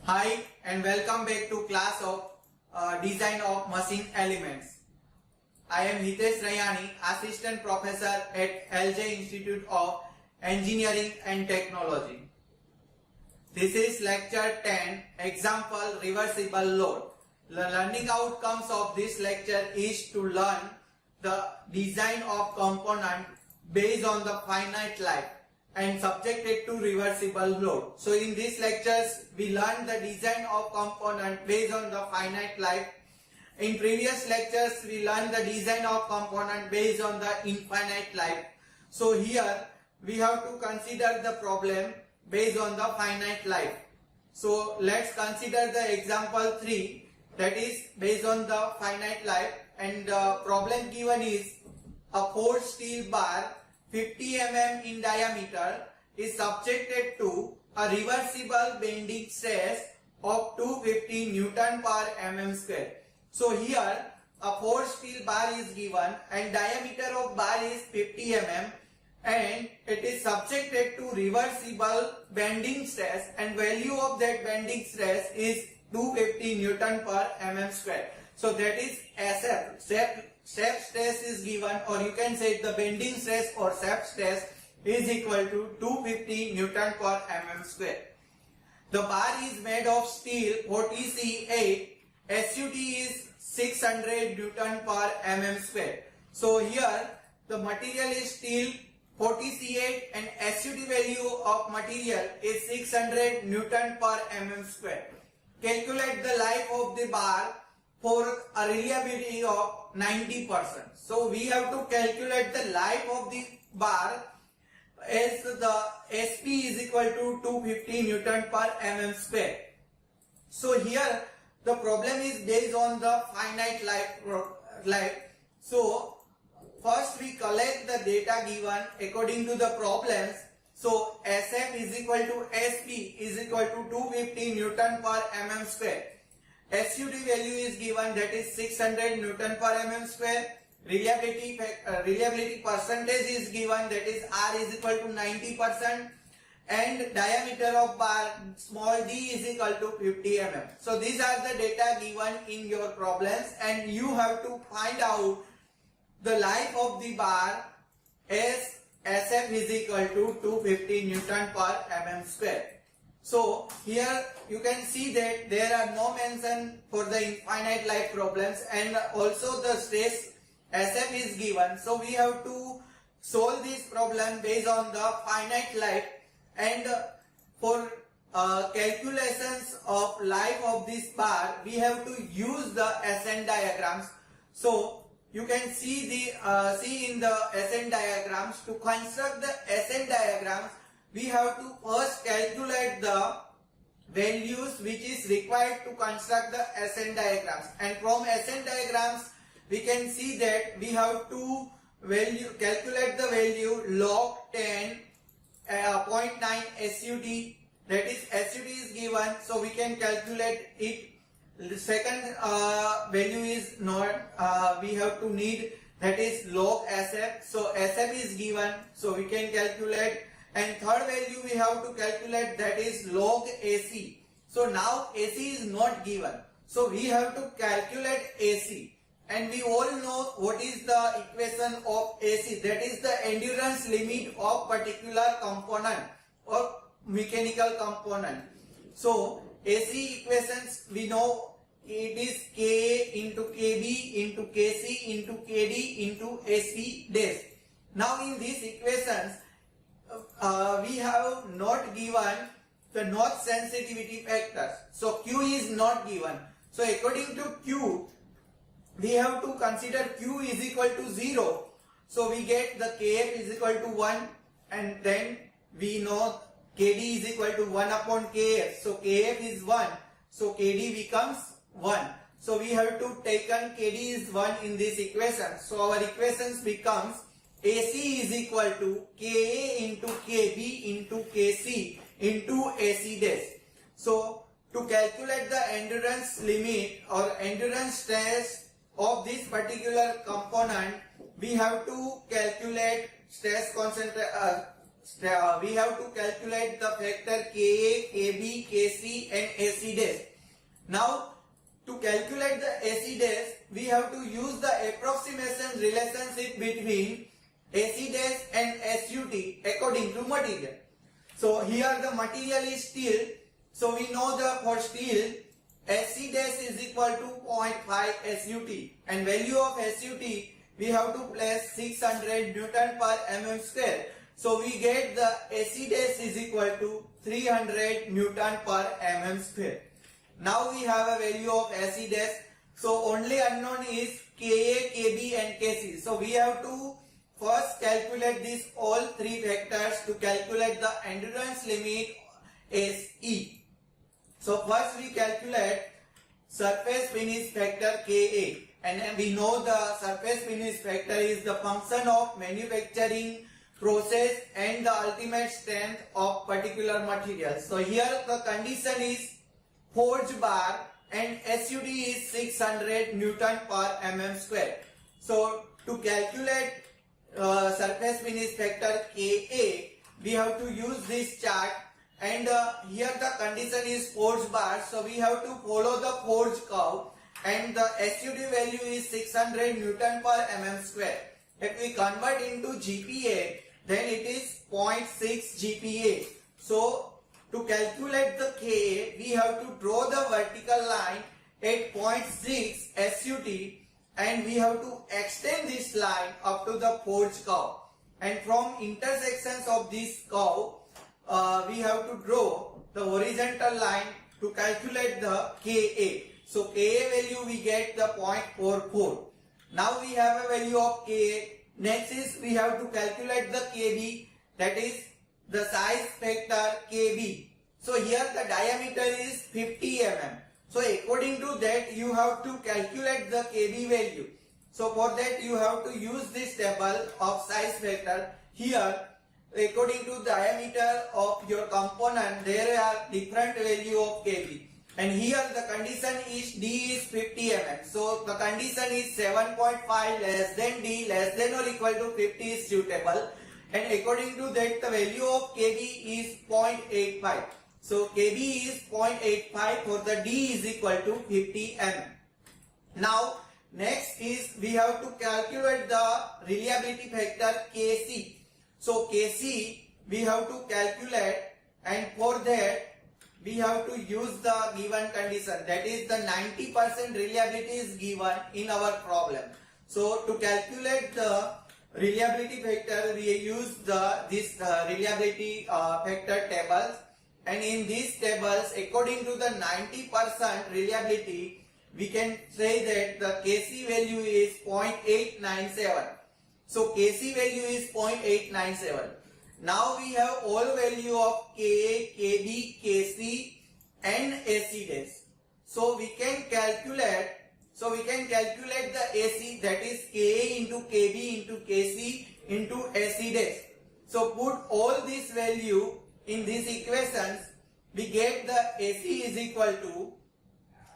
Hi and welcome back to class of Design of Machine Elements. I am Hitesh Raiyani, Assistant Professor at LJ Institute of Engineering and Technology. This is lecture 10, Example Reversible Load. The learning outcomes of this lecture is to learn the design of component based on the finite life and subjected to reversible load. So in these lectures we learned the design of component based on the finite life. In previous lectures we learned the design of component based on the infinite life. So here we have to consider the problem based on the finite life. So let's consider the example 3, that is based on the finite life, and the problem given is a forged steel bar 50 mm in diameter is subjected to a reversible bending stress of 250 Newton per mm square. So here a forged steel bar is given and diameter of bar is 50 mm and it is subjected to reversible bending stress, and value of that bending stress is 250 Newton per mm square. So that is SF. Shaft stress is given, or you can say the bending stress or shaft stress is equal to 250 Newton per mm square. The bar is made of steel 40C8, SUT is 600 Newton per mm square. So here the material is steel 40C8 and SUT value of material is 600 Newton per mm square. Calculate the life of the bar for a reliability of 90%. So we have to calculate the life of the bar as the SP is equal to 250 Newton per mm square. So here the problem is based on the finite life. So first we collect the data given according to the problems. So SF is equal to SP is equal to 250 Newton per mm square. SUT value is given, that is 600 Newton per mm square. Reliability percentage is given, that is R is equal to 90%, and diameter of bar small d is equal to 50 mm. So these are the data given in your problems, and you have to find out the life of the bar as SF is equal to 250 Newton per mm square. So here you can see that there are no mention for the infinite life problems, and also the stress SF is given. So we have to solve this problem based on the finite life, and for calculations of life of this bar we have to use the SN diagrams. So you can see in the SN diagrams. To construct the SN diagrams, we have to first calculate the values which is required to construct the SN diagrams, and from SN diagrams we can see that we have to calculate the value log 10 0.9 SUT, that is SUT is given, so we can calculate it. The second value is not we have to need, that is log SF, so SF is given, so we can calculate. And third value we have to calculate, that is log AC. So now AC is not given, so we have to calculate AC, and we all know what is the equation of AC, that is the endurance limit of particular component or mechanical component. So AC equations we know it is Ka into Kb into Kc into Kd into Ac dash. Now in these equations we have not given the notch sensitivity factors. So Q is not given. So according to Q, we have to consider Q is equal to 0. So we get the Kf is equal to 1, and then we know Kd is equal to 1 upon Kf. So Kf is 1. So Kd becomes 1. So we have to take Kd is 1 in this equation. So our equations becomes AC is equal to Ka into Kb into Kc into Ac dash. So to calculate the endurance limit or endurance stress of this particular component, we have to calculate stress we have to calculate the factor Ka, Kb, Kc and AC dash. Now to calculate the AC dash, we have to use the approximation relationship between AC dash and SUT according to material. So here the material is steel. So we know the for steel SC dash is equal to 0.5 SUT and value of SUT we have to place 600 Newton per mm square. So we get the AC dash is equal to 300 Newton per mm square. Now we have a value of AC dash. So only unknown is Ka, Kb and Kc. So we have to first calculate these all three factors to calculate the endurance limit SE. So first we calculate surface finish factor Ka, and we know the surface finish factor is the function of manufacturing process and the ultimate strength of particular material. So here the condition is forge bar and SUD is 600 Newton per mm square. So to calculate surface finish factor Ka, we have to use this chart, and here the condition is forge bar, so we have to follow the forge curve, and the SUD value is 600 Newton per mm square. If we convert into GPa, then it is 0.6 GPa. So to calculate the Ka, we have to draw the vertical line at 0.6 SUT, and we have to extend this line up to the forge curve, and from intersections of this curve we have to draw the horizontal line to calculate the Ka. So Ka value we get the 0.44. Now we have a value of Ka. Next is we have to calculate the Kb, that is the size factor Kb. So here the diameter is 50 mm. So according to that you have to calculate the Kb value. So for that you have to use this table of size factor. Here according to diameter of your component there are different value of Kb. And here the condition is D is 50 mm. So the condition is 7.5 less than D less than or equal to 50 is suitable. And according to that the value of Kb is 0.85. So Kb is 0.85 for the D is equal to 50 mm. Now next is we have to calculate the reliability factor Kc. So Kc we have to calculate, and for that we have to use the given condition, that is the 90% reliability is given in our problem. So to calculate the reliability factor we use this reliability factor tables, and in these tables according to the 90% reliability we can say that the Kc value is 0.897. So Kc value is 0.897. Now we have all value of Ka, Kb, Kc and AC dash. So we can calculate the AC, that is Ka into Kb into Kc into AC dash. So put all this value in these equations, we get the AC is equal to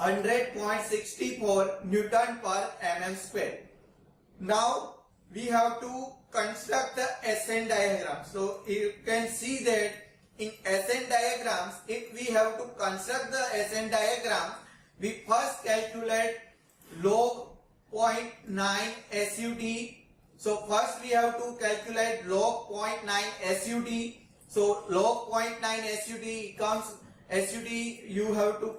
100.64 Newton per mm square. Now we have to construct the SN diagram. So you can see that in SN diagrams, if we have to construct the SN diagram, we first calculate log 0.9 SUT. So first we have to calculate log 0.9 SUT. So log 0.9 SUT comes, SUT you have to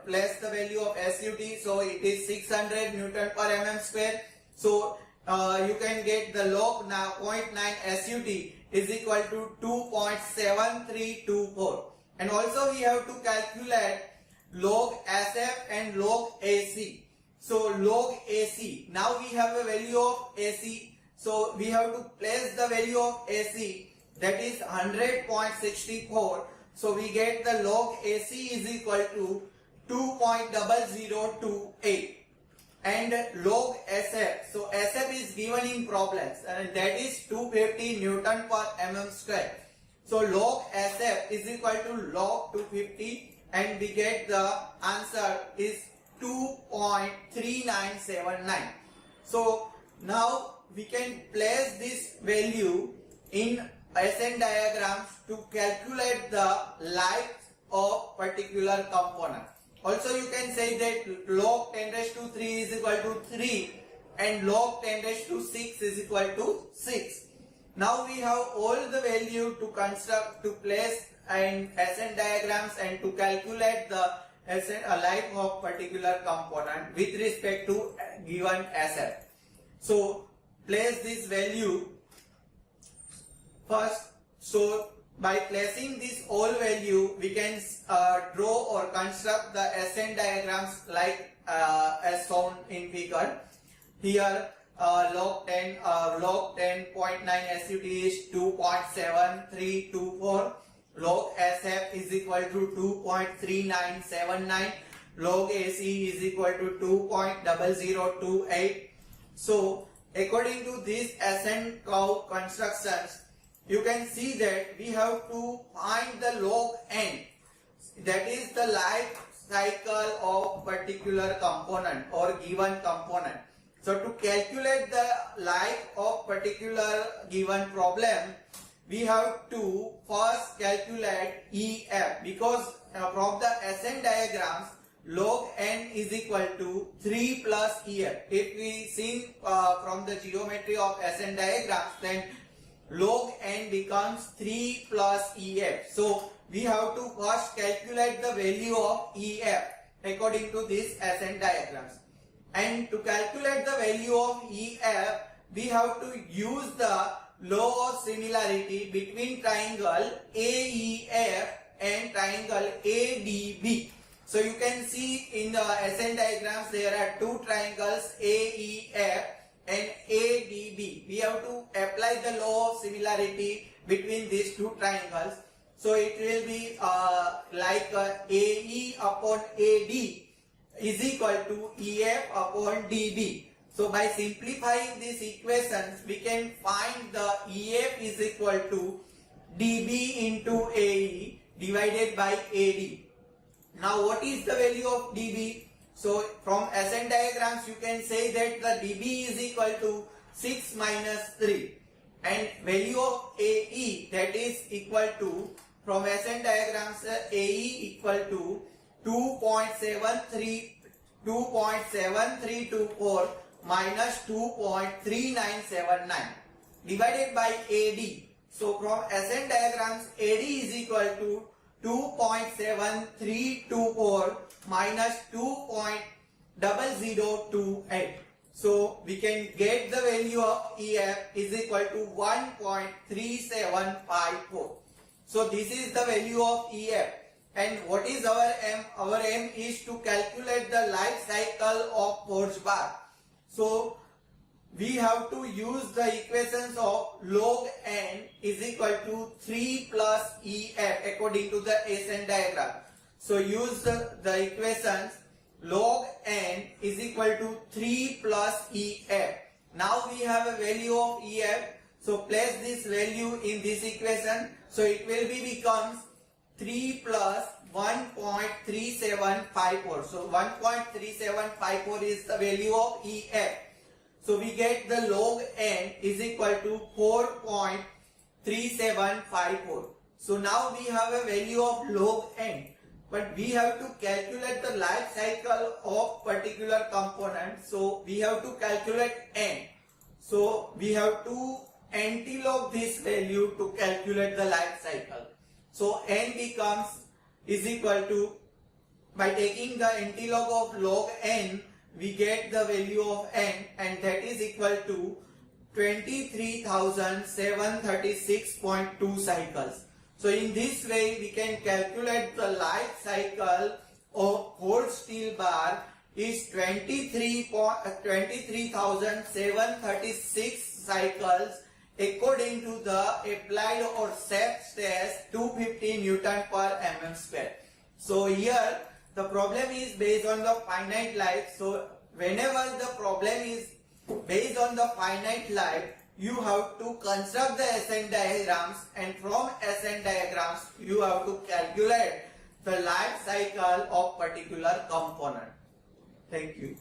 place the value of SUT. So it is 600 Newton per mm square. So you can get the log now 0.9 SUT is equal to 2.7324, and also we have to calculate log SF and log AC. So log AC, now we have a value of AC, so we have to place the value of AC, that is 100.64. So we get the log AC is equal to 2.0028. And log SF, so SF is given in problems, and that is 250 Newton per mm square. So log SF is equal to log 250, and we get the answer is 2.3979. So now we can place this value in SN diagrams to calculate the life of particular component. Also you can say that log 10 raised to 3 is equal to 3 and log 10 raised to 6 is equal to 6. Now we have all the value to construct, to place and SN diagrams and to calculate the SN life of particular component with respect to given asset. So place this value first. So by placing this all value, we can draw or construct the SN diagrams like as shown in figure. Here log 10.9 SUT is 2.7324. Log SF is equal to 2.3979. Log AC is equal to 2.0028. So according to these SN curve constructions, you can see that we have to find the log n, that is the life cycle of particular component or given component. So to calculate the life of particular given problem, we have to first calculate EF, because from the SN diagrams log n is equal to 3 plus EF. If we see from the geometry of SN diagrams, then log n becomes 3 plus EF. So we have to first calculate the value of EF according to these SN diagrams. And to calculate the value of EF, we have to use the law of similarity between triangle AEF and triangle ADB. So you can see in the SN diagrams there are two triangles AEF and ADB. We have to apply the law of similarity between these two triangles. So it will be like AE upon AD is equal to EF upon DB. So by simplifying these equations, we can find the EF is equal to DB into AE divided by AD. Now what is the value of DB? So from SN diagrams you can say that the DB is equal to 6 minus 3, and value of AE, that is equal to, from SN diagrams AE equal to 2.7324 minus 2.3979 divided by AD. So from SN diagrams AD is equal to 2.7324 minus 2.0028. So we can get the value of EF is equal to 1.3754. So this is the value of EF. And what is our aim? Our aim is to calculate the life cycle of forge bar. So we have to use the equations of log n is equal to 3 plus EF according to the SN diagram. So use the equations log n is equal to 3 plus EF. Now we have a value of EF. So place this value in this equation. So it will be becomes 3 plus 1.3754. So 1.3754 is the value of EF. So we get the log n is equal to 4.3754. So now we have a value of log n. But we have to calculate the life cycle of particular component. So we have to calculate n. So we have to antilog this value to calculate the life cycle. So n becomes is equal to, by taking the antilog of log n, we get the value of n, and that is equal to 23,736.2 cycles. So in this way we can calculate the life cycle of whole steel bar is 23,736 cycles according to the applied or SAP test 250 Newton per mm square. So here the problem is based on the finite life. So whenever the problem is based on the finite life, you have to construct the SN diagrams, and from SN diagrams you have to calculate the life cycle of particular component. Thank you.